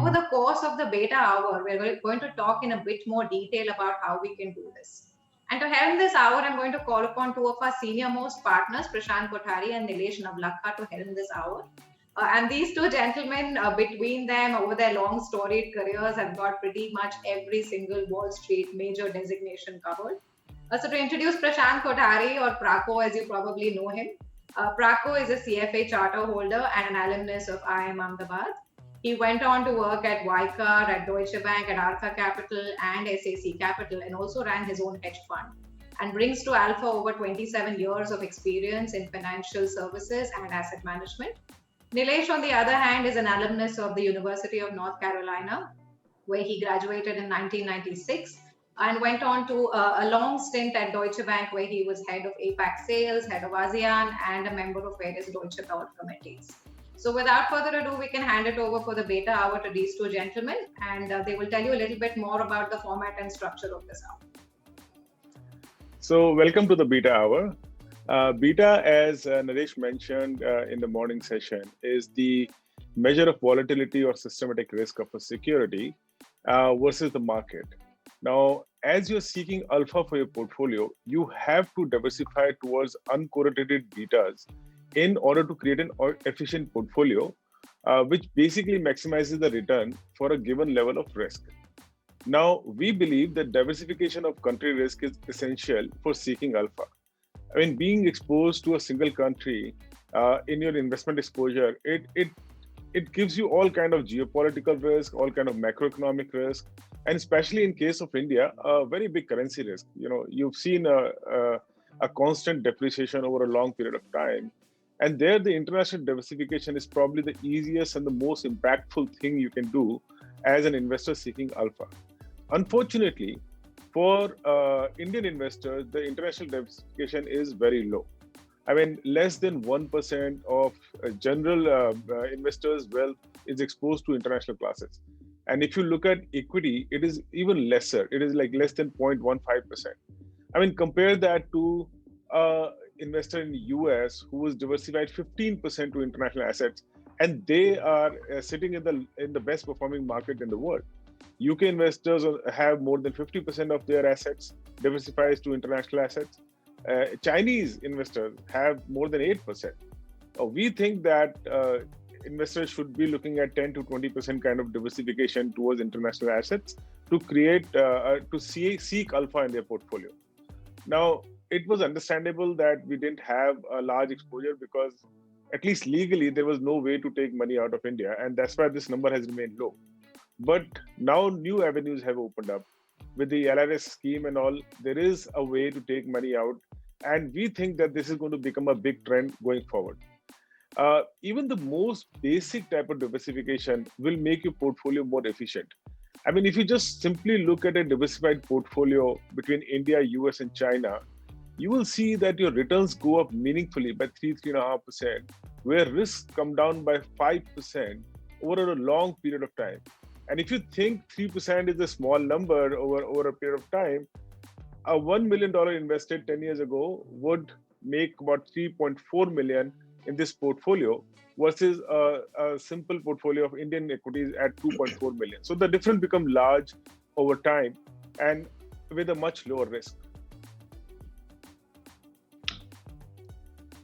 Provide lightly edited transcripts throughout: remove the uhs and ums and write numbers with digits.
over the course of the beta hour, we're going to talk in a bit more detail about how we can do this. And to helm this hour, I'm going to call upon two of our senior most partners, Prashant Kothari and Nilesh Navlakha, to helm this hour. And these two gentlemen, between them, over their long storied careers, have got pretty much every single Wall Street major designation covered. So to introduce Prashant Kothari, or Praco as you probably know him, Praco is a CFA charter holder and an alumnus of IIM Ahmedabad. He went on to work at Wycar, at Deutsche Bank, at Artha Capital and SAC Capital, and also ran his own hedge fund, and brings to Alpha over 27 years of experience in financial services and asset management. Nilesh, on the other hand, is an alumnus of the University of North Carolina, where he graduated in 1996 and went on to a long stint at Deutsche Bank, where he was head of APAC sales, head of ASEAN, and a member of various Deutsche Board committees. So without further ado, we can hand it over for the beta hour to these two gentlemen, and they will tell you a little bit more about the format and structure of this hour. So welcome to the beta hour. Beta, as Naresh mentioned in the morning session, is the measure of volatility or systematic risk of a security versus the market. Now, as you're seeking alpha for your portfolio, you have to diversify towards uncorrelated betas in order to create an efficient portfolio, which basically maximizes the return for a given level of risk. Now, we believe that diversification of country risk is essential for seeking alpha. I mean, being exposed to a single country in your investment exposure, it gives you all kind of geopolitical risk, all kind of macroeconomic risk, and especially in case of India, a very big currency risk. You know, you've seen a constant depreciation over a long period of time. And there, the international diversification is probably the easiest and the most impactful thing you can do as an investor seeking alpha. Unfortunately, for Indian investors, the international diversification is very low. I mean, less than 1% of general investors' wealth is exposed to international classes. And if you look at equity, it is even lesser. It is like less than 0.15%. I mean, compare that to investor in the US who was diversified 15% to international assets, and they are sitting in the best performing market in the world. UK investors have more than 50% of their assets diversified to international assets. Chinese investors have more than 8%. We think that investors should be looking at 10 to 20% kind of diversification towards international assets to create, seek alpha in their portfolio. Now, it was understandable that we didn't have a large exposure because at least legally, there was no way to take money out of India. And that's why this number has remained low. But now new avenues have opened up. With the LRS scheme and all, there is a way to take money out. And we think that this is going to become a big trend going forward. Even the most basic type of diversification will make your portfolio more efficient. I mean, if you just simply look at a diversified portfolio between India, US, and China, you will see that your returns go up meaningfully by 3.5%, where risks come down by 5% over a long period of time. And if you think 3% is a small number over a period of time, a $1 million invested 10 years ago would make about 3.4 million in this portfolio versus a simple portfolio of Indian equities at 2.4 million. So the difference becomes large over time and with a much lower risk.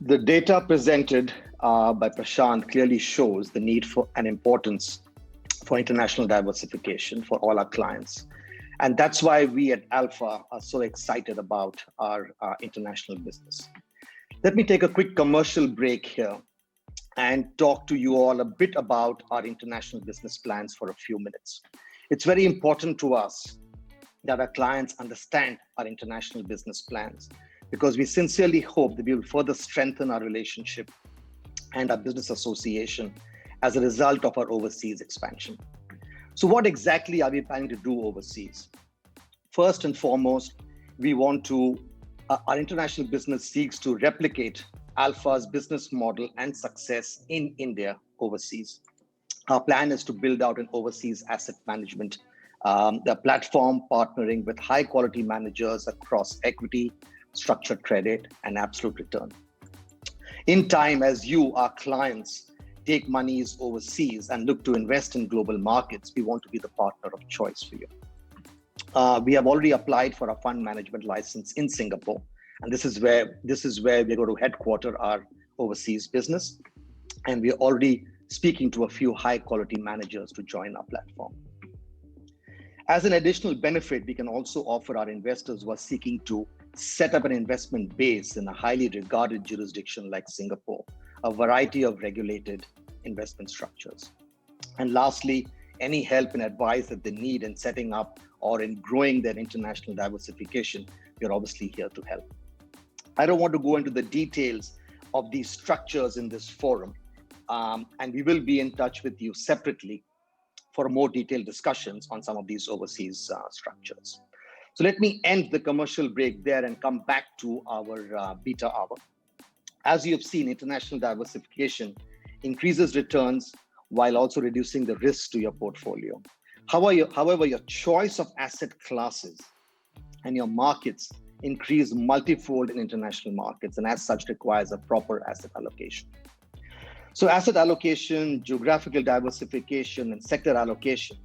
The data presented by Prashant clearly shows the need for an importance for international diversification for all our clients. And that's why we at Alpha are so excited about our international business. Let me take a quick commercial break here and talk to you all a bit about our international business plans for a few minutes. It's very important to us that our clients understand our international business plans, because we sincerely hope that we will further strengthen our relationship and our business association as a result of our overseas expansion. So what exactly are we planning to do overseas? First and foremost, our international business seeks to replicate Alpha's business model and success in India overseas. Our plan is to build out an overseas asset management the platform, partnering with high quality managers across equity, structured credit, and absolute return. In time, as you, our clients, take monies overseas and look to invest in global markets, we want to be the partner of choice for you. We have already applied for a fund management license in Singapore, and this is where we're going to headquarter our overseas business. And we're already speaking to a few high quality managers to join our platform. As an additional benefit, we can also offer our investors who are seeking to set up an investment base in a highly regarded jurisdiction like Singapore, a variety of regulated investment structures. And lastly, any help and advice that they need in setting up or in growing their international diversification, we're obviously here to help. I don't want to go into the details of these structures in this forum, and we will be in touch with you separately for more detailed discussions on some of these overseas structures. So let me end the commercial break there and come back to our beta hour. As you have seen, international diversification increases returns while also reducing the risk to your portfolio. However, your choice of asset classes and your markets increase multifold in international markets, and as such requires a proper asset allocation. So asset allocation, geographical diversification, and sector allocation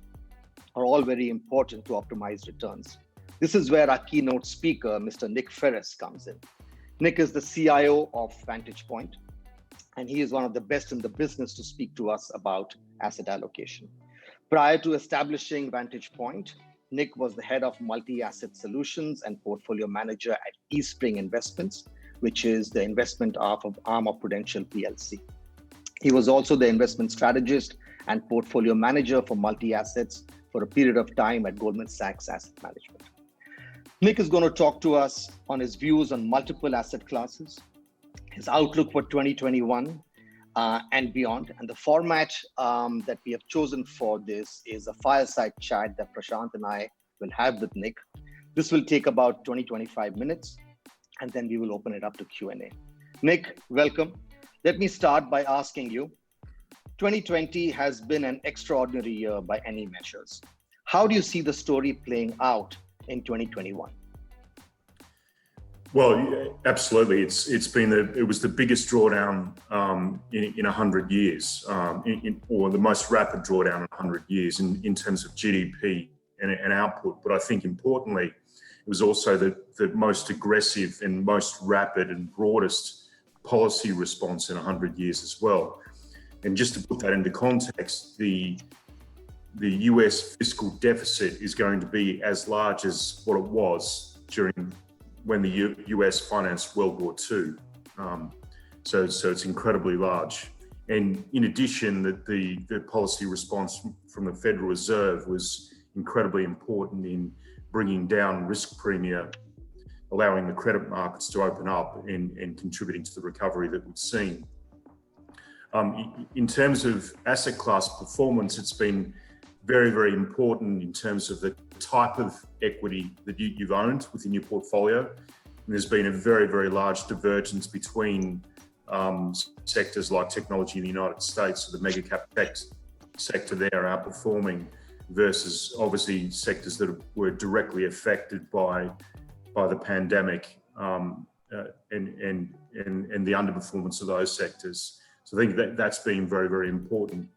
are all very important to optimize returns. This is where our keynote speaker, Mr. Nick Ferris, comes in. Nick is the CIO of Vantage Point, and he is one of the best in the business to speak to us about asset allocation. Prior to establishing Vantage Point, Nick was the head of multi-asset solutions and portfolio manager at Eastspring Investments, which is the investment arm of Prudential PLC. He was also the investment strategist and portfolio manager for multi-assets for a period of time at Goldman Sachs Asset Management. Nick is going to talk to us on his views on multiple asset classes, his outlook for 2021 and beyond. And the format that we have chosen for this is a fireside chat that Prashant and I will have with Nick. This will take about 20-25 minutes, and then we will open it up to Q&A. Nick, welcome. Let me start by asking you, 2020 has been an extraordinary year by any measures. How do you see the story playing out in 2021? Well, absolutely. It was the biggest drawdown in 100 years, or the most rapid drawdown in 100 years in terms of GDP and output. But I think importantly, it was also the most aggressive and most rapid and broadest policy response in 100 years as well. And just to put that into context, the US fiscal deficit is going to be as large as what it was when the US financed World War II. So it's incredibly large. And in addition, the policy response from the Federal Reserve was incredibly important in bringing down risk premia, allowing the credit markets to open up and contributing to the recovery that we've seen. In terms of asset class performance, it's been very, very important in terms of the type of equity that you've owned within your portfolio. And there's been a very, very large divergence between sectors like technology in the United States, so the mega cap tech sector there outperforming versus obviously sectors that were directly affected by the pandemic and the underperformance of those sectors. So I think that's been very, very important.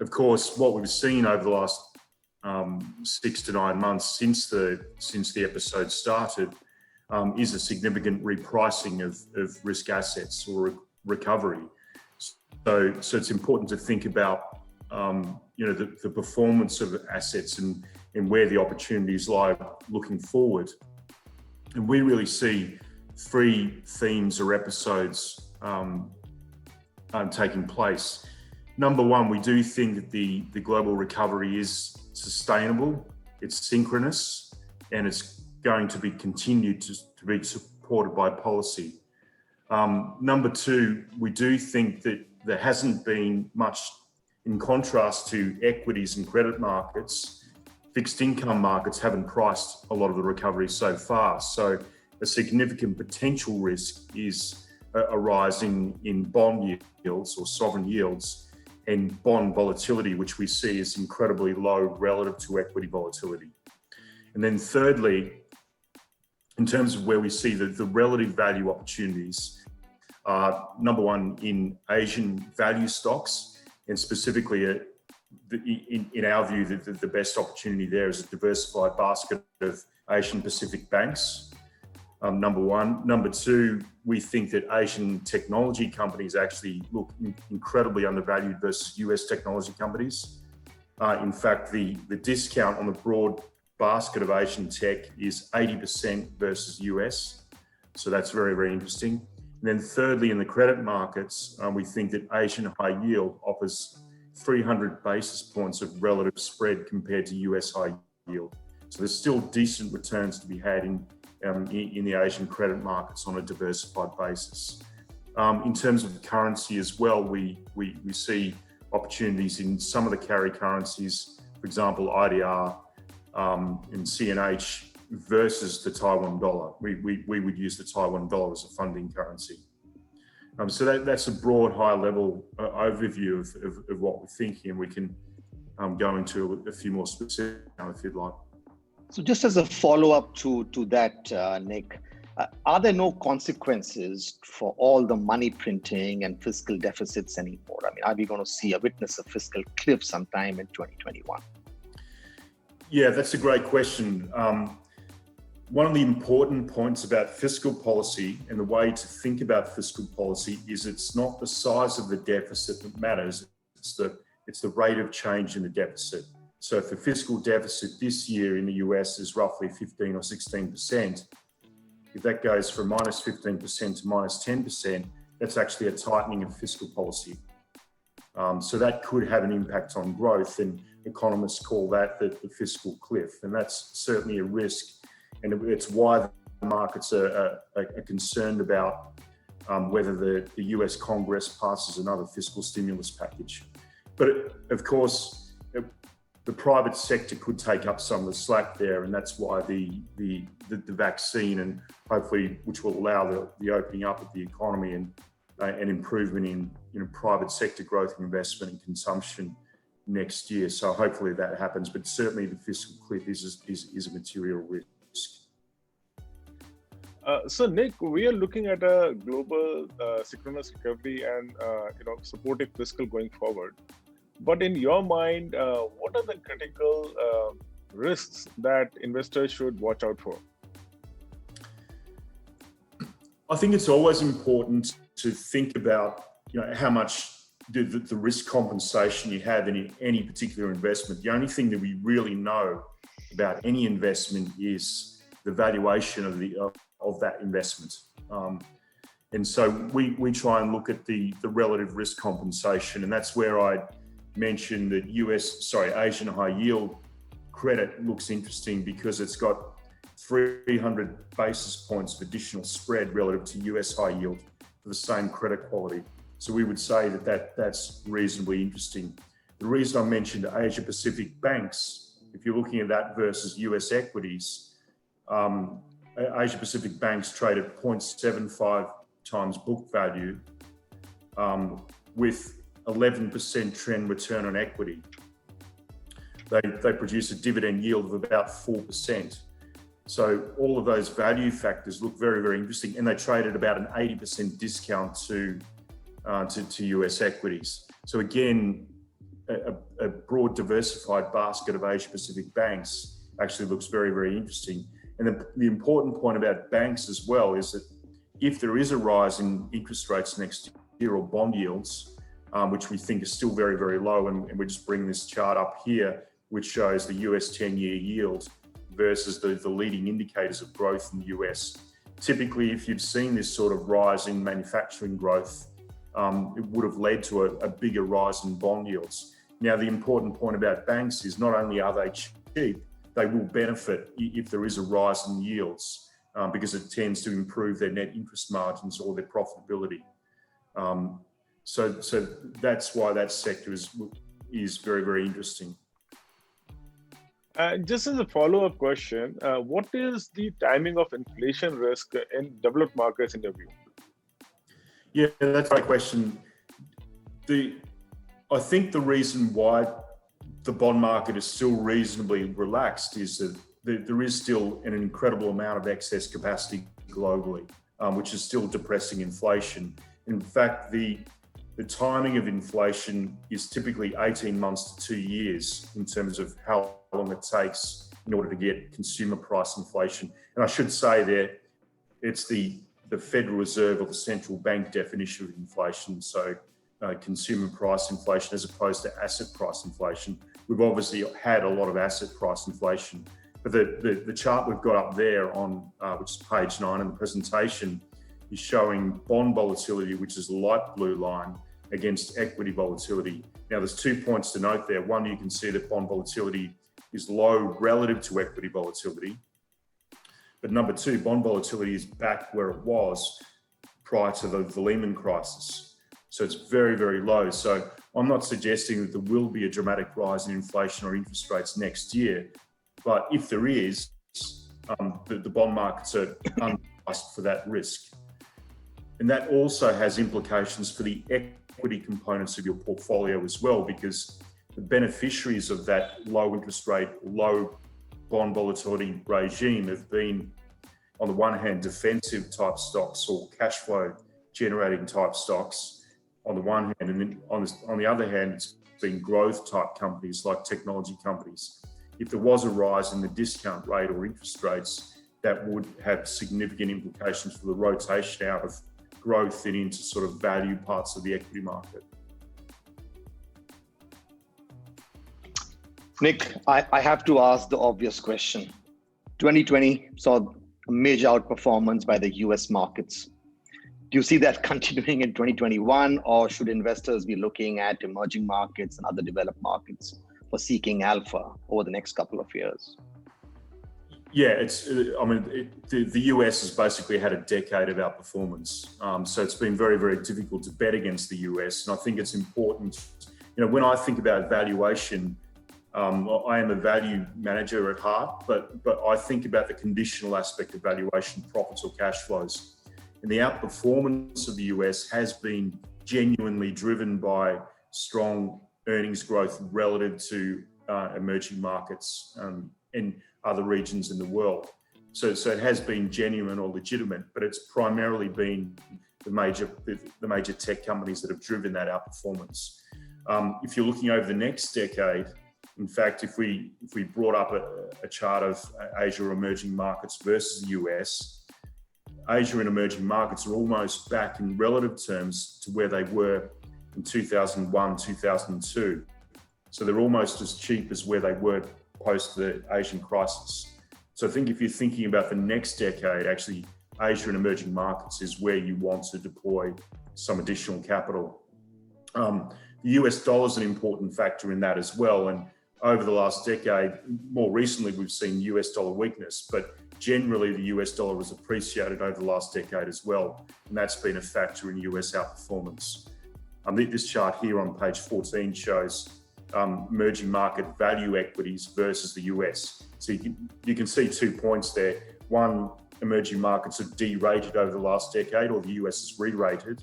Of course, what we've seen over the last 6 to 9 months since the episode started is a significant repricing of risk assets or recovery. So it's important to think about the performance of assets and where the opportunities lie looking forward. And we really see 3 themes or episodes taking place. Number one, we do think that the global recovery is sustainable, it's synchronous, and it's going to be continued to be supported by policy. Number 2, we do think that there hasn't been much, in contrast to equities and credit markets, fixed income markets haven't priced a lot of the recovery so far. So a significant potential risk is a rise in bond yields or sovereign yields and bond volatility, which we see is incredibly low relative to equity volatility. And then thirdly, in terms of where we see the relative value opportunities, number one in Asian value stocks, and specifically in our view, the best opportunity there is a diversified basket of Asian Pacific banks. Number one. Number two, we think that Asian technology companies actually look incredibly undervalued versus US technology companies. In fact, the discount on the broad basket of Asian tech is 80% versus US. So that's very, very interesting. And then thirdly, in the credit markets, we think that Asian high yield offers 300 basis points of relative spread compared to US high yield. So there's still decent returns to be had in the Asian credit markets on a diversified basis. In terms of currency as well, we see opportunities in some of the carry currencies, for example, IDR and CNH versus the Taiwan dollar. We would use the Taiwan dollar as a funding currency. So that's a broad, high-level overview of what we're thinking, and we can go into a few more specifics now if you'd like. So just as a follow-up to that, Nick, are there no consequences for all the money printing and fiscal deficits anymore? I mean, are we going to witness a fiscal cliff sometime in 2021? Yeah, that's a great question. One of the important points about fiscal policy and the way to think about fiscal policy is it's not the size of the deficit that matters, it's the rate of change in the deficit. So if the fiscal deficit this year in the US is roughly 15 or 16%, if that goes from minus 15% to minus 10%, that's actually a tightening of fiscal policy. So that could have an impact on growth, and economists call that the fiscal cliff, and that's certainly a risk. And it's why the markets are concerned about whether the US Congress passes another fiscal stimulus package. But of course, the private sector could take up some of the slack there, and that's why the vaccine, and hopefully which will allow the opening up of the economy and improvement in private sector growth and investment and consumption next year. So hopefully that happens, but certainly the fiscal cliff is a material risk. So Nick, we are looking at a global synchronous recovery and supportive fiscal going forward. But in your mind, what are the critical risks that investors should watch out for? I think it's always important to think about how much the risk compensation you have in any particular investment. The only thing that we really know about any investment is the valuation of that investment. And so we try and look at the relative risk compensation, and that's where I mentioned that Asian high yield credit looks interesting because it's got 300 basis points of additional spread relative to US high yield for the same credit quality. So we would say that's reasonably interesting. The reason I mentioned Asia Pacific banks, if you're looking at that versus US equities, Asia Pacific banks trade at 0.75 times book value with 11% trend return on equity. They produce a dividend yield of about 4%. So all of those value factors look very, very interesting, and they trade at about an 80% discount to US equities. So again, a broad diversified basket of Asia Pacific banks actually looks very, very interesting. And the important point about banks as well is that if there is a rise in interest rates next year or bond yields, which we think is still very, very low, and we're just bringing this chart up here, which shows the US 10-year yield versus the leading indicators of growth in the US. Typically, if you've seen this sort of rise in manufacturing growth, it would have led to a bigger rise in bond yields. Now, the important point about banks is not only are they cheap, they will benefit if there is a rise in yields because it tends to improve their net interest margins or their profitability. So that's why that sector is very, very interesting. Just as a follow-up question, what is the timing of inflation risk in developed markets in your view? Yeah, that's a great question. I think the reason why the bond market is still reasonably relaxed is that there is still an incredible amount of excess capacity globally, which is still depressing inflation. In fact, the the timing of inflation is typically 18 months to 2 years in terms of how long it takes in order to get consumer price inflation. And I should say there, it's the Federal Reserve or the central bank definition of inflation. So consumer price inflation as opposed to asset price inflation. We've obviously had a lot of asset price inflation, but the chart we've got up there on, which is page 9 in the presentation, is showing bond volatility, which is the light blue line, against equity volatility. Now, there's 2 points to note there. One, you can see that bond volatility is low relative to equity volatility. But number 2, bond volatility is back where it was prior to the Lehman crisis. So it's very, very low. So I'm not suggesting that there will be a dramatic rise in inflation or interest rates next year. But if there is, the bond markets are unpriced for that risk. And that also has implications for the equity components of your portfolio as well, because the beneficiaries of that low interest rate, low bond volatility regime have been, on the one hand, defensive type stocks or cash flow generating type stocks on the one hand, and then on the other hand, it's been growth type companies like technology companies. If there was a rise in the discount rate or interest rates, that would have significant implications for the rotation out of growth and into sort of value parts of the equity market. Nick, I have to ask the obvious question. 2020 saw a major outperformance by the US markets. Do you see that continuing in 2021, or should investors be looking at emerging markets and other developed markets for seeking alpha over the next couple of years? Yeah, the US has basically had a decade of outperformance. So it's been very, very difficult to bet against the US. And I think it's important, when I think about valuation, I am a value manager at heart, but I think about the conditional aspect of valuation, profits or cash flows. And the outperformance of the US has been genuinely driven by strong earnings growth relative to emerging markets and other regions in the world. So it has been genuine or legitimate, but it's primarily been the major tech companies that have driven that outperformance. If you're looking over the next decade, in fact, if we brought up a chart of Asia or emerging markets versus the US, Asia and emerging markets are almost back in relative terms to where they were in 2001, 2002. So they're almost as cheap as where they were post the Asian crisis. So I think if you're thinking about the next decade, actually Asia and emerging markets is where you want to deploy some additional capital. The US dollar is an important factor in that as well. And over the last decade, more recently, we've seen US dollar weakness, but generally the US dollar has appreciated over the last decade as well. And that's been a factor in US outperformance. This chart here on page 14 shows emerging market value equities versus the US. So you can see 2 points there. One, emerging markets have derated over the last decade, or the US has re-rated.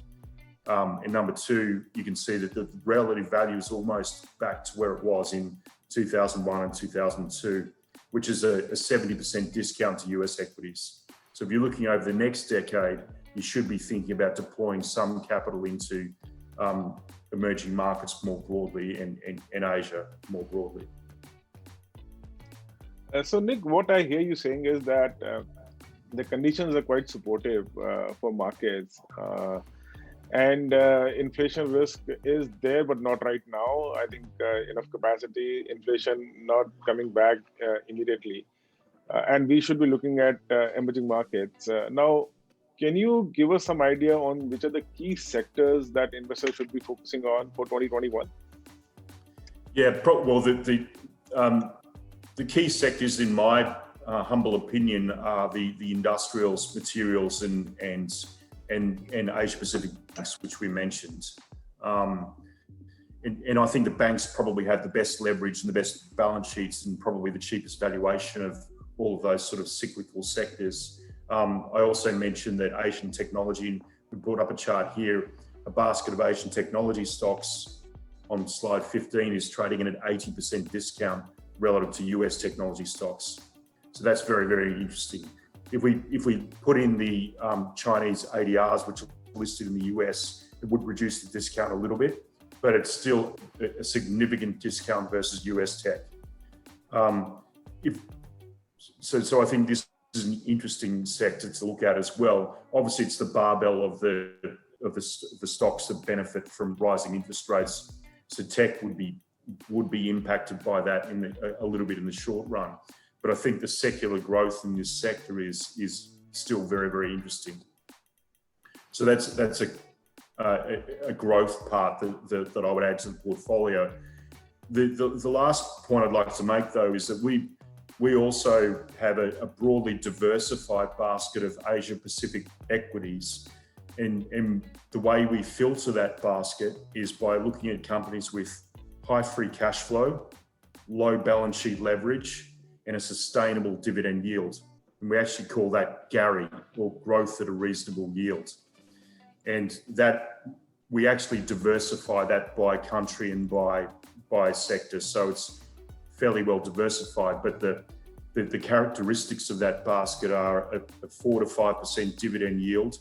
And number 2, you can see that the relative value is almost back to where it was in 2001 and 2002, which is a 70% discount to US equities. So if you're looking over the next decade, you should be thinking about deploying some capital into emerging markets more broadly and Asia more broadly. So Nick, what I hear you saying is that the conditions are quite supportive for markets. And inflation risk is there, but not right now. I think enough capacity, inflation not coming back immediately. And we should be looking at emerging markets. Now, can you give us some idea on which are the key sectors that investors should be focusing on for 2021? Yeah, well, the key sectors, in my humble opinion, are the industrials, materials, and Asia Pacific banks, which we mentioned. And I think the banks probably have the best leverage and the best balance sheets and probably the cheapest valuation of all of those sort of cyclical sectors. I also mentioned that Asian technology, we brought up a chart here, a basket of Asian technology stocks on slide 15 is trading at an 80% discount relative to US technology stocks. So that's very, very interesting. If we put in the Chinese ADRs, which are listed in the US, it would reduce the discount a little bit, but it's still a significant discount versus US tech. So I think this is an interesting sector to look at as well. Obviously, it's the barbell of the stocks that benefit from rising interest rates. So tech would be impacted by that a little bit in the short run. But I think the secular growth in this sector is still very, very interesting. So that's a growth part that I would add to the portfolio. The last point I'd like to make, though, is that we also have a broadly diversified basket of Asia Pacific equities. And the way we filter that basket is by looking at companies with high free cash flow, low balance sheet leverage, and a sustainable dividend yield. And we actually call that GARI, or growth at a reasonable yield. And that we actually diversify that by country and by sector. So it's fairly well diversified, but the characteristics of that basket are a 4 to 5% dividend yield,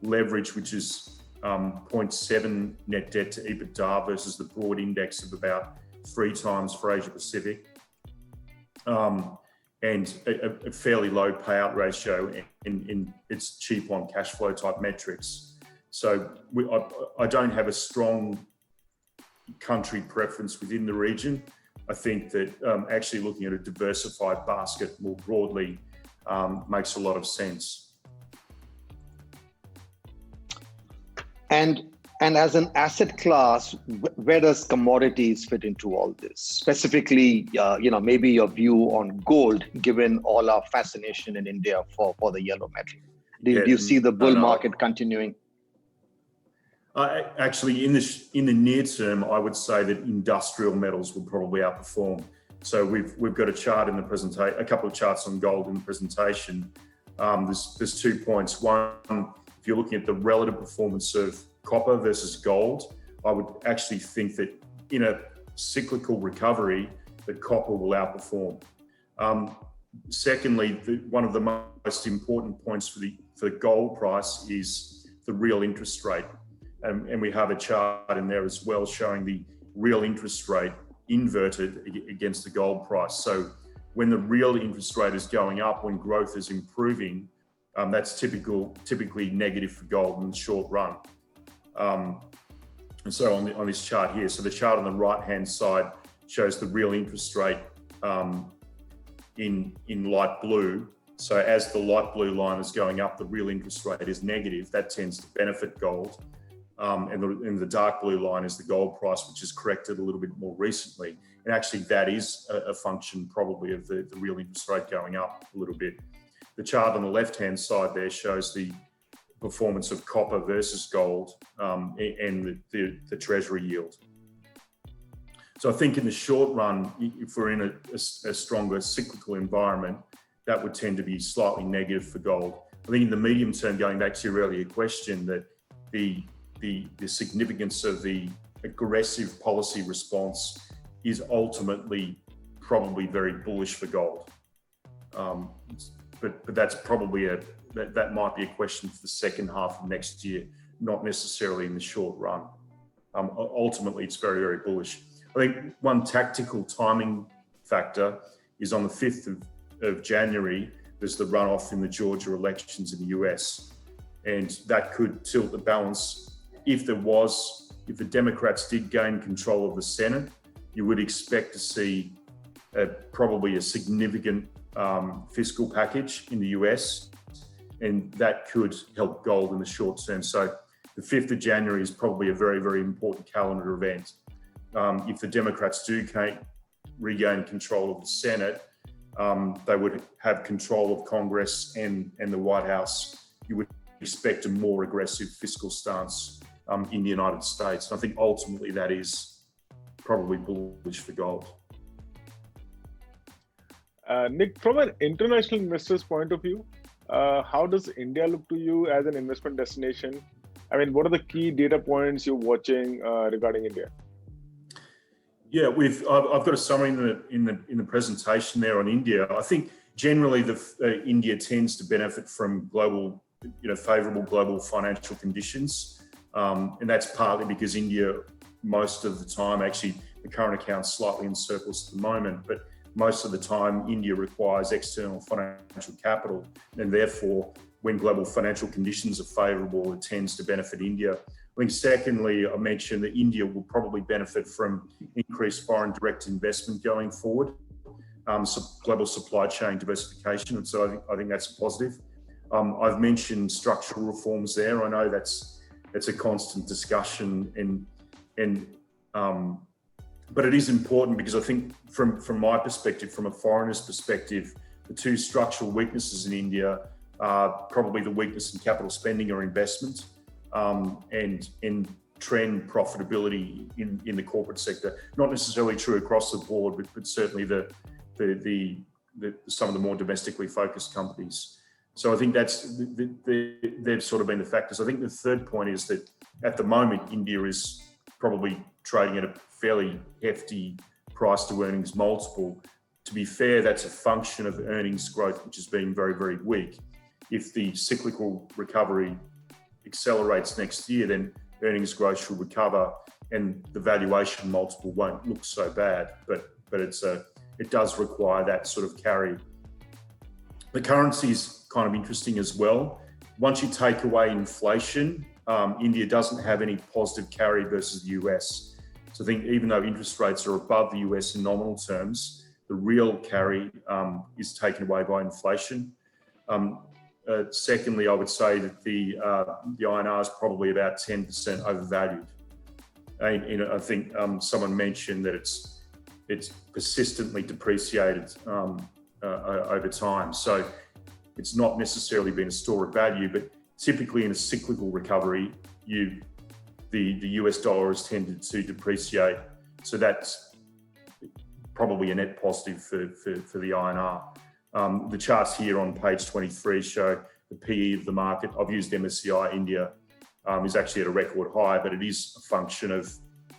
leverage, which is 0.7 net debt to EBITDA versus the broad index of about 3 times for Asia Pacific, and a fairly low payout ratio, and it's cheap on cash flow type metrics. So I don't have a strong country preference within the region. I think that actually looking at a diversified basket more broadly makes a lot of sense. And as an asset class, where does commodities fit into all this? Specifically, maybe your view on gold, given all our fascination in India for the yellow metal. Do you see the bull market continuing? Actually, in the near term, I would say that industrial metals will probably outperform. So we've got a chart in the presentation, a couple of charts on gold in the presentation. There's 2 points. One, if you're looking at the relative performance of copper versus gold, I would actually think that in a cyclical recovery, that copper will outperform. Secondly, one of the most important points for the gold price is the real interest rate. And we have a chart in there as well showing the real interest rate inverted against the gold price. So when the real interest rate is going up, when growth is improving, that's typically negative for gold in the short run. And so on this chart here, so the chart on the right-hand side shows the real interest rate in light blue. So as the light blue line is going up, the real interest rate is negative. That tends to benefit gold. And the dark blue line is the gold price, which has corrected a little bit more recently. And actually that is a function probably of the real interest rate going up a little bit. The chart on the left-hand side there shows the performance of copper versus gold and the treasury yield. So I think in the short run, if we're in a stronger cyclical environment, that would tend to be slightly negative for gold. I think in the medium term, going back to your earlier question, that the significance of the aggressive policy response is ultimately probably very bullish for gold. But that's probably that might be a question for the second half of next year, not necessarily in the short run. Ultimately, it's very, very bullish. I think one tactical timing factor is on the 5th of January, there's the runoff in the Georgia elections in the US. And that could tilt the balance. If the Democrats did gain control of the Senate, you would expect to see probably a significant fiscal package in the US, and that could help gold in the short term. So the 5th of January is probably a very, very important calendar event. If the Democrats do regain control of the Senate, they would have control of Congress and the White House. You would expect a more aggressive fiscal stance in the United States. And I think ultimately that is probably bullish for gold. Nick, from an international investor's point of view, how does India look to you as an investment destination? I mean, what are the key data points you're watching regarding India? Yeah, I've got a summary in the presentation there on India. I think generally India tends to benefit from favorable global financial conditions. And that's partly because India, most of the time, actually the current account's slightly in surplus at the moment, but most of the time India requires external financial capital, and therefore when global financial conditions are favourable, it tends to benefit India. I think secondly, I mentioned that India will probably benefit from increased foreign direct investment going forward, so global supply chain diversification, and so I think that's a positive. I've mentioned structural reforms there. I know that's a constant discussion, but it is important because I think from my perspective, from a foreigner's perspective, the two structural weaknesses in India are probably the weakness in capital spending or investment, and trend profitability in the corporate sector. Not necessarily true across the board, but certainly some of the more domestically focused companies. So I think they've sort of been the factors. I think the third point is that at the moment, India is probably trading at a fairly hefty price to earnings multiple. To be fair, that's a function of earnings growth, which has been very, very weak. If the cyclical recovery accelerates next year, then earnings growth should recover and the valuation multiple won't look so bad, but it does require that sort of carry. The currency is kind of interesting as well. Once you take away inflation, India doesn't have any positive carry versus the US. So I think even though interest rates are above the US in nominal terms, the real carry is taken away by inflation. Secondly, I would say that the INR is probably about 10% overvalued. I think someone mentioned that it's persistently depreciated over time. So it's not necessarily been a store of value, but typically in a cyclical recovery, the US dollar has tended to depreciate. So that's probably a net positive for the INR. The charts here on page 23 show the PE of the market. I've used MSCI India, is actually at a record high, but it is a function of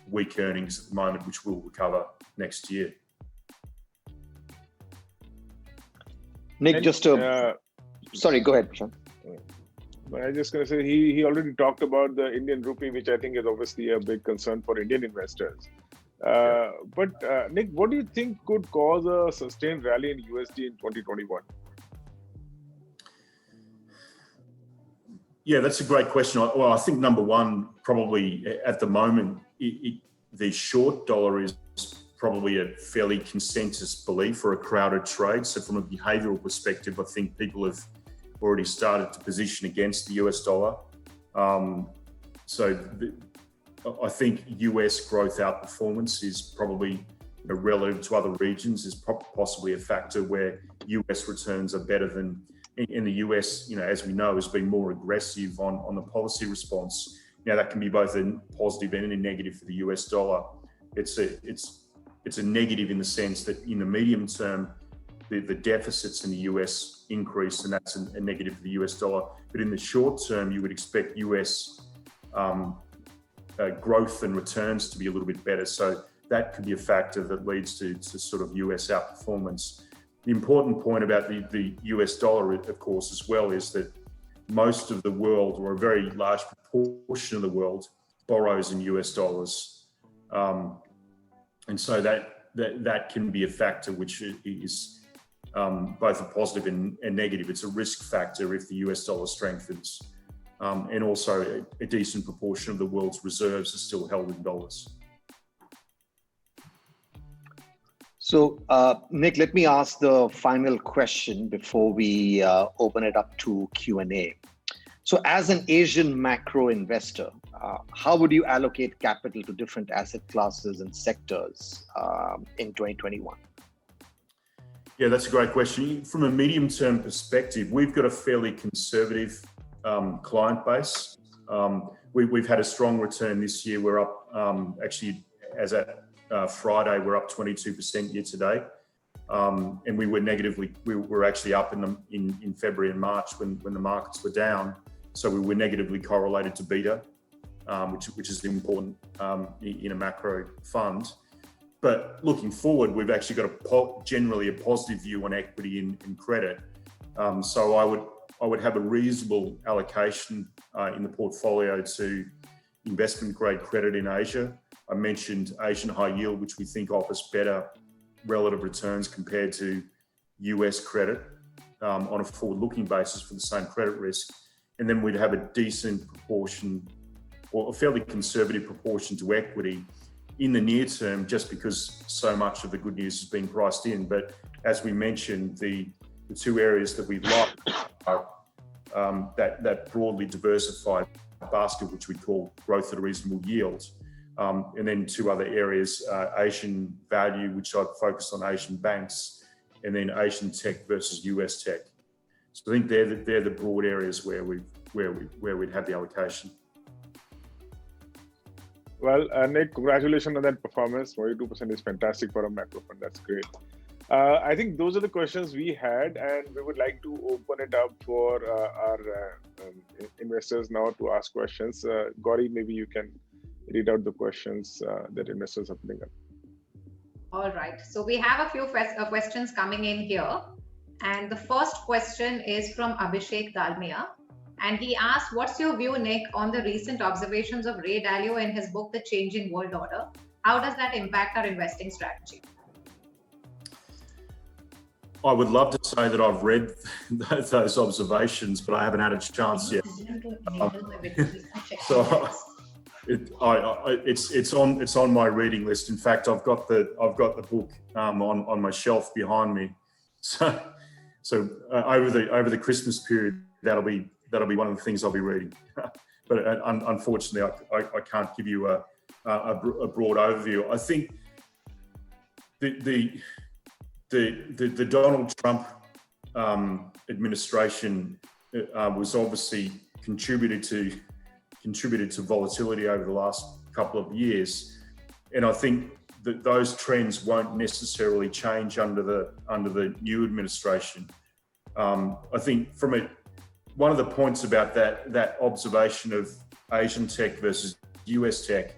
weak earnings at the moment, which will recover next year. Nick, sorry, go ahead, Prashant. I was just going to say, he already talked about the Indian rupee, which I think is obviously a big concern for Indian investors. But Nick, what do you think could cause a sustained rally in USD in 2021? Yeah, that's a great question. Well, I think number one, probably at the moment, the short dollar is probably a fairly consensus belief or a crowded trade. So from a behavioural perspective, I think people have already started to position against the US dollar. I think US growth outperformance is probably, relative to other regions, is possibly a factor where US returns are better than in the US. As we know, has been more aggressive on the policy response. That can be both a positive and a negative for the US dollar. It's a negative in the sense that in the medium term, the deficits in the US increase, and that's a negative for the US dollar. But in the short term, you would expect US growth and returns to be a little bit better. So that could be a factor that leads to sort of US outperformance. The important point about the US dollar, of course, as well, is that most of the world, or a very large proportion of the world, borrows in US dollars. And so that can be a factor which is both a positive and negative. It's a risk factor if the US dollar strengthens. And also a decent proportion of the world's reserves are still held in dollars. So, Nick, let me ask the final question before we open it up to Q&A. So as an Asian macro investor, how would you allocate capital to different asset classes and sectors in 2021? Yeah, that's a great question. From a medium-term perspective, we've got a fairly conservative client base. We've had a strong return this year. We're up, actually, as at Friday, we're up 22% year to date. And we were actually up in February and March when the markets were down. So we were negatively correlated to beta, which is important in a macro fund. But looking forward, we've actually got generally a positive view on equity and credit. So I would have a reasonable allocation in the portfolio to investment grade credit in Asia. I mentioned Asian high yield, which we think offers better relative returns compared to US credit on a forward-looking basis for the same credit risk. And then we'd have a decent proportion, or a fairly conservative proportion, to equity in the near term, just because so much of the good news has been priced in. But as we mentioned, the two areas that we like are that broadly diversified basket, which we call growth at a reasonable yield. And then two other areas, Asian value, which I'd focus on Asian banks, and then Asian tech versus US tech. So I think they're the broad areas where we'd have the allocation. Well, Nick, congratulations on that performance. 42% is fantastic for a macro fund. That's great. I think those are the questions we had, and we would like to open it up for our investors now to ask questions. Gauri, maybe you can read out the questions that investors are putting up. All right. So we have a few questions coming in here. And the first question is from Abhishek Dalmia. And he asked, what's your view, Nick, on the recent observations of Ray Dalio in his book, The Changing World Order? How does that impact our investing strategy? I would love to say that I've read those observations, but I haven't had a chance yet. So it's on my reading list. In fact, I've got the book on my shelf behind me. So over the Christmas period, that'll be one of the things I'll be reading. But unfortunately, I can't give you a broad overview. I think the Donald Trump administration was obviously contributed to volatility over the last couple of years, and I think that those trends won't necessarily change under the new administration. I think one of the points about that observation of Asian tech versus US tech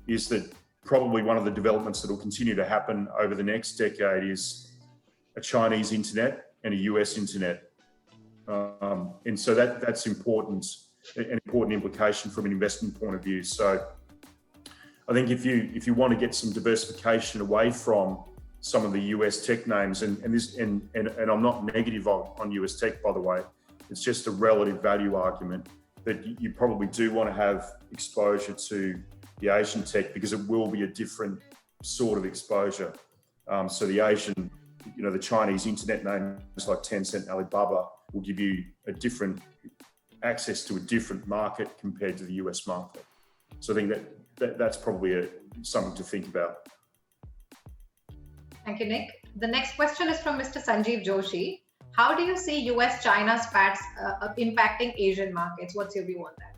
is that probably one of the developments that will continue to happen over the next decade is a Chinese internet and a US internet. And so that's important, an important implication from an investment point of view. So I think if you want to get some diversification away from some of the US tech names, and I'm not negative on US tech, by the way, it's just a relative value argument, that you probably do want to have exposure to the Asian tech, because it will be a different sort of exposure. So the Asian, the Chinese internet names like Tencent, Alibaba will give you a different access to a different market compared to the US market. So I think that's probably something to think about. Thank you, Nick. The next question is from Mr. Sanjeev Joshi. How do you see US-China spats impacting Asian markets? What's your view on that?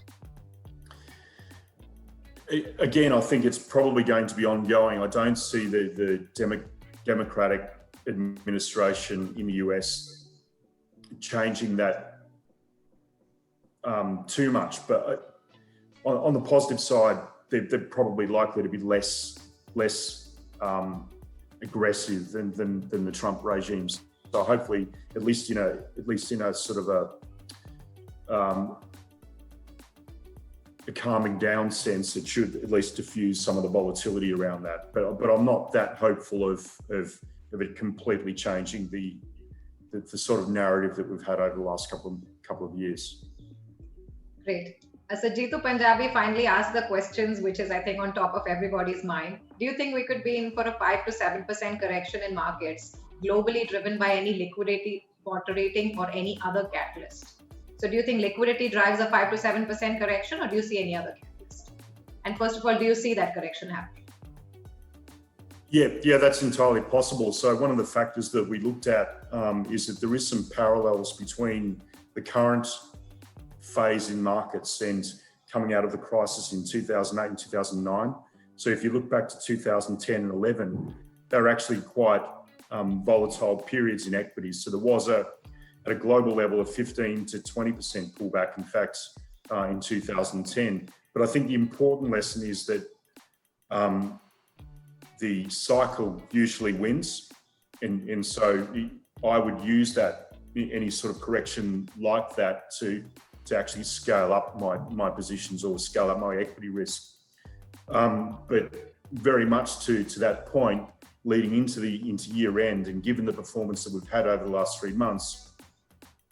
Again, I think it's probably going to be ongoing. I don't see the Democratic administration in the US changing that too much. But on the positive side, they're probably likely to be less aggressive than the Trump regimes. So hopefully, at least in a sort of a calming down sense, it should at least diffuse some of the volatility around that. But I'm not that hopeful of it completely changing the sort of narrative that we've had over the last couple of years. Great. So Jitu Punjabi finally asked the questions, which is, I think, on top of everybody's mind. Do you think we could be in for a 5 to 7% correction in markets, globally driven by any liquidity moderating or any other catalyst? So do you think liquidity drives a 5 to 7% correction, or do you see any other catalyst? And first of all, do you see that correction happening? Yeah, that's entirely possible. So one of the factors that we looked at is that there is some parallels between the current phase in markets and coming out of the crisis in 2008 and 2009. So if you look back to 2010 and 11, they're actually quite volatile periods in equities. So there was at a global level of 15 to 20% pullback, in fact, in 2010. But I think the important lesson is that the cycle usually wins. And so I would use that, any sort of correction like that, to actually scale up my positions or scale up my equity risk. But very much to that point, leading into year end, and given the performance that we've had over the last 3 months,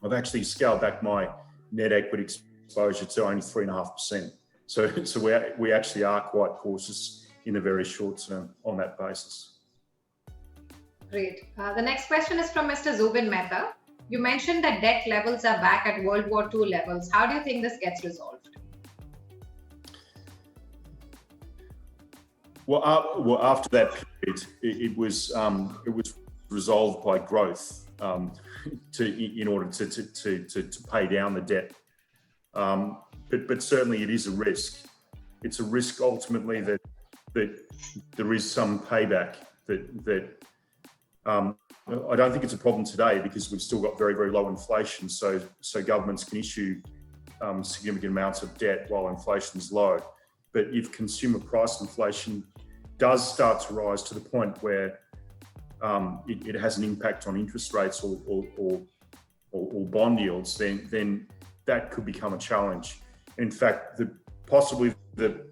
I've actually scaled back my net equity exposure to only 3.5%. So we actually are quite cautious in the very short term on that basis. Great. The next question is from Mr. Zubin Mehta. You mentioned that debt levels are back at World War II levels. How do you think this gets resolved? Well, after that period, it was resolved by growth in order to pay down the debt. But certainly it is a risk. It's a risk ultimately that there is some payback that I don't think it's a problem today because we've still got very, very low inflation. So governments can issue significant amounts of debt while inflation is low. But if consumer price inflation does start to rise to the point where it has an impact on interest rates or bond yields, then that could become a challenge. In fact, possibly the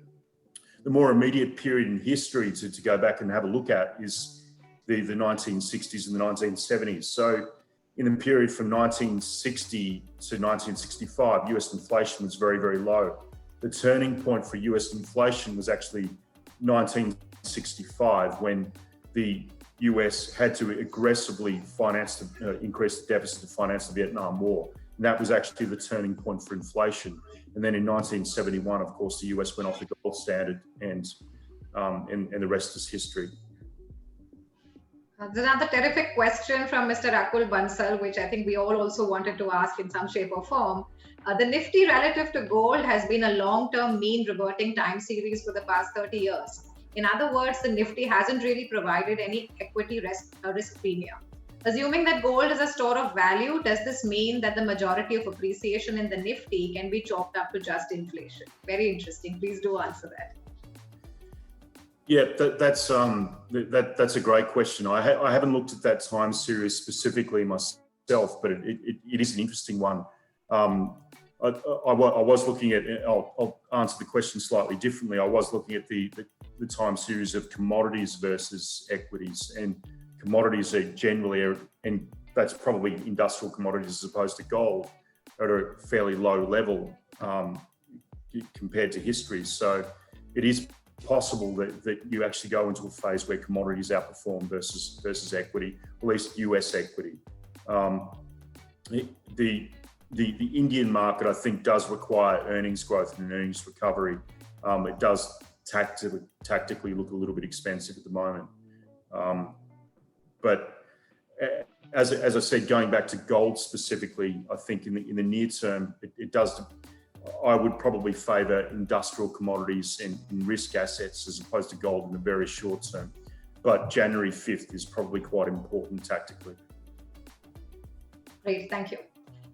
more immediate period in history to go back and have a look at is the 1960s and the 1970s. So in the period from 1960 to 1965, US inflation was very, very low. The turning point for US inflation was actually 1965, when the US had to aggressively increase the deficit to finance the Vietnam War. And that was actually the turning point for inflation. And then in 1971, of course, the US went off the gold standard, and the rest is history. There's another terrific question from Mr. Akul Bansal, which I think we all also wanted to ask in some shape or form. The Nifty relative to gold has been a long-term mean reverting time series for the past 30 years. In other words, the Nifty hasn't really provided any equity risk premium. Assuming that gold is a store of value, does this mean that the majority of appreciation in the Nifty can be chalked up to just inflation? Very interesting. Please do answer that. Yeah, that's a great question. I haven't looked at that time series specifically myself, but it is an interesting one. I was looking at, I'll answer the question slightly differently. I was looking at the time series of commodities versus equities, and commodities are generally, and that's probably industrial commodities as opposed to gold, at a fairly low level compared to history. So it is possible that you actually go into a phase where commodities outperform versus equity, at least US equity. The Indian market, I think, does require earnings growth and earnings recovery. It does tactically look a little bit expensive at the moment. But as I said, going back to gold specifically, I think in the near term, it does. I would probably favour industrial commodities and risk assets as opposed to gold in the very short term. But January 5th is probably quite important tactically. Great, thank you.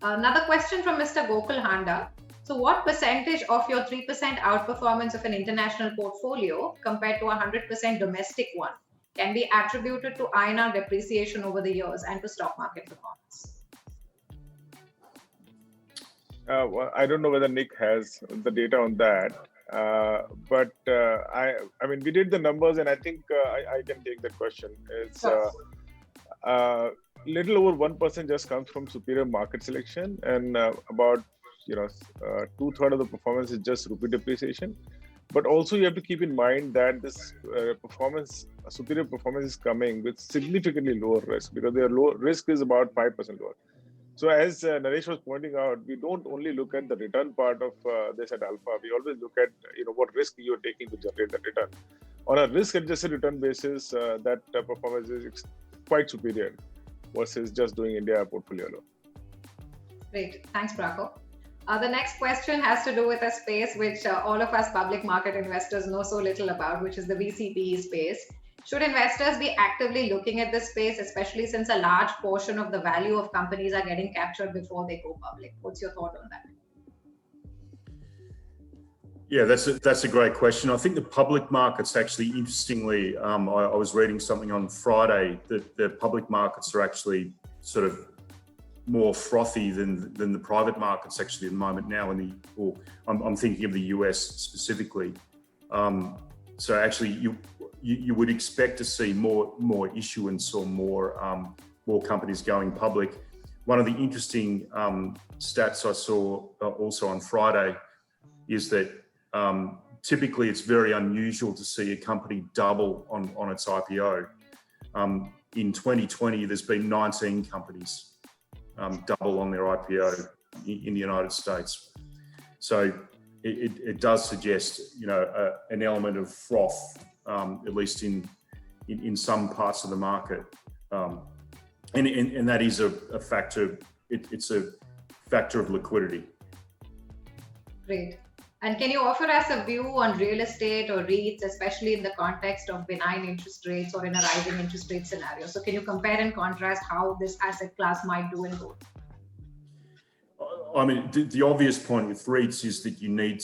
Another question from Mr. Gokul Handa. So what percentage of your 3% outperformance of an international portfolio compared to a 100% domestic one can be attributed to INR depreciation over the years and to stock market performance? Well, I don't know whether Nick has the data on that, but I mean, we did the numbers, and I think I can take that question. It's little over 1% just comes from superior market selection, and about 2/3 of the performance is just rupee depreciation. But also you have to keep in mind that this superior performance is coming with significantly lower risk, because their low risk is about 5% lower. So as Naresh was pointing out, we don't only look at the return part of this at Alpha. We always look at what risk you're taking to generate that return. On a risk-adjusted return basis, that performance is quite superior versus just doing India portfolio alone. Great, thanks, Prako. The next question has to do with a space which all of us public market investors know so little about, which is the VCPE space. Should investors be actively looking at this space, especially since a large portion of the value of companies are getting captured before they go public? What's your thought on that? Yeah, that's a great question. I think the public markets actually, interestingly, I was reading something on Friday that the public markets are actually sort of more frothy than the private markets actually at the moment now. I'm thinking of the US specifically. So actually, you would expect to see more issuance or more companies going public. One of the interesting stats I saw also on Friday is that typically it's very unusual to see a company double on its IPO. In 2020, there's been 19 companies double on their IPO in the United States. So it does suggest, an element of froth, at least in some parts of the market. And that is a factor, it's a factor of liquidity. Great. And can you offer us a view on real estate or REITs, especially in the context of benign interest rates or in a rising interest rate scenario? So can you compare and contrast how this asset class might do in both? I mean, the obvious point with REITs is that you need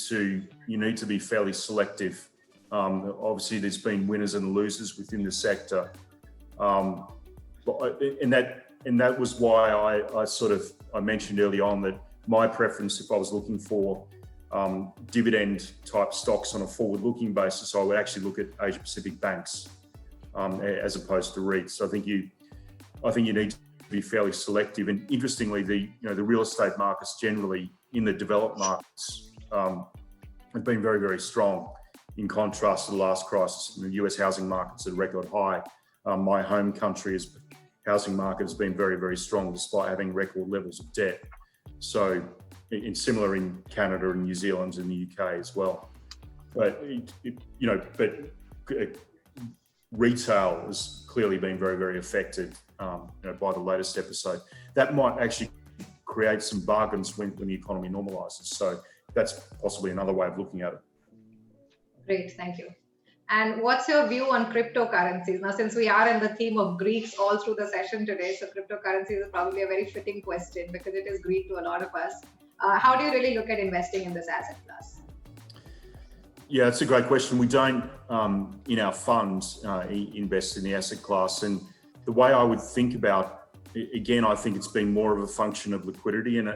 to be fairly selective. Obviously, there's been winners and losers within the sector, and that was why I mentioned early on that my preference, if I was looking for dividend type stocks on a forward-looking basis, I would actually look at Asia Pacific banks as opposed to REITs. I think you need to be fairly selective. And interestingly, the real estate markets generally in the developed markets have been very, very strong. In contrast to the last crisis, the US housing market's at a record high. My home country's housing market has been very, very strong despite having record levels of debt. So, similar in Canada and New Zealand and the UK as well. But retail has clearly been very, very affected by the latest episode. That might actually create some bargains when the economy normalizes. So that's possibly another way of looking at it. Great, thank you. And what's your view on cryptocurrencies? Now, since we are in the theme of Greeks all through the session today, so cryptocurrencies is probably a very fitting question because it is Greek to a lot of us. How do you really look at investing in this asset class? Yeah, it's a great question. We don't, in our funds, invest in the asset class. And the way I would think about, again, I think it's been more of a function of liquidity. And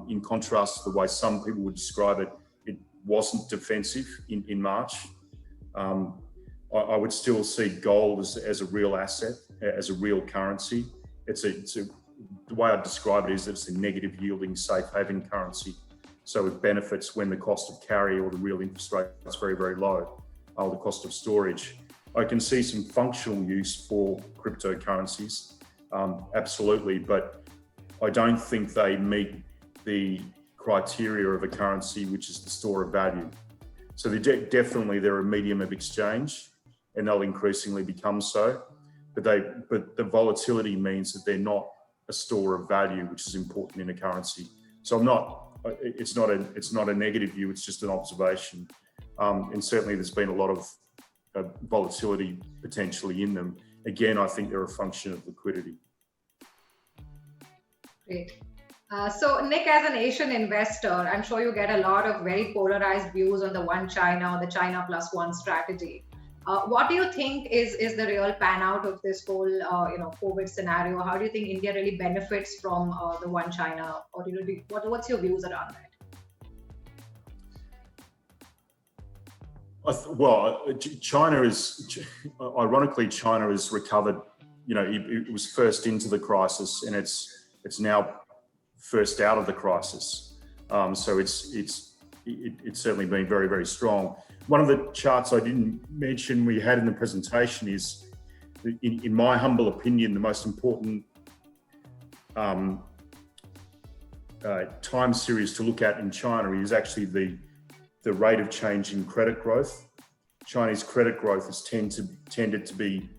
in contrast to the way some people would describe it, it wasn't defensive in March. I would still see gold as a real asset, as a real currency. The way I describe it is that it's a negative yielding safe haven currency. So it benefits when the cost of carry or the real interest rate is very, very low, or the cost of storage. I can see some functional use for cryptocurrencies, absolutely, but I don't think they meet the criteria of a currency, which is the store of value. So they're a medium of exchange, and they'll increasingly become so. But the volatility means that they're not a store of value, which is important in a currency. So it's not a negative view, it's just an observation. And certainly there's been a lot of volatility potentially in them. Again, I think they're a function of liquidity. Great. So Nick, as an Asian investor, I'm sure you get a lot of very polarized views on the One China or the China Plus One strategy. What do you think is the real pan out of this whole COVID scenario? How do you think India really benefits from the One China? Or what's your views around that? China has recovered. It was first into the crisis, and it's now first out of the crisis. So it's certainly been very, very strong. One of the charts I didn't mention we had in the presentation is, in my humble opinion, the most important time series to look at in China is actually the rate of change in credit growth. Chinese credit growth has tended to be,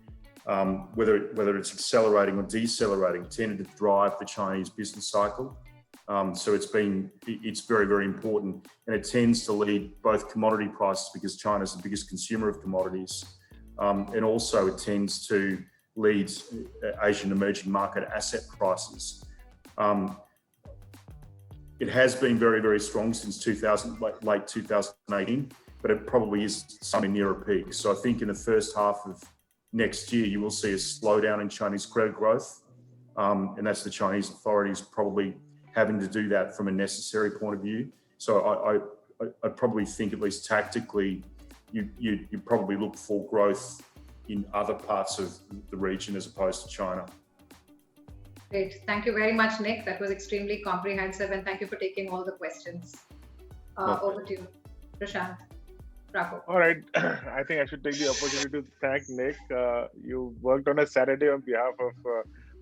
whether it's accelerating or decelerating, tended to drive the Chinese business cycle. So it's very, very important, and it tends to lead both commodity prices because China's the biggest consumer of commodities, and also it tends to lead Asian emerging market asset prices. It has been very, very strong since late 2018, but it probably is somewhere near a peak. So I think in the first half of next year, you will see a slowdown in Chinese credit growth. and that's the Chinese authorities probably having to do that from a necessary point of view. So I probably think, at least tactically, you probably look for growth in other parts of the region as opposed to China. Great. Thank you very much, Nick. That was extremely comprehensive, and thank you for taking all the questions. Over to you, Prashant. Bravo. All right. I think I should take the opportunity to thank Nick. You worked on a Saturday on behalf of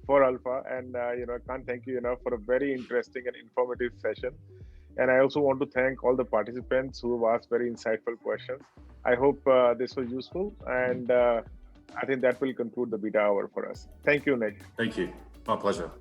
4Alpha, and I can't thank you enough for a very interesting and informative session. And I also want to thank all the participants who have asked very insightful questions. I hope this was useful, and I think that will conclude the beta hour for us. Thank you, Nick. Thank you. My pleasure.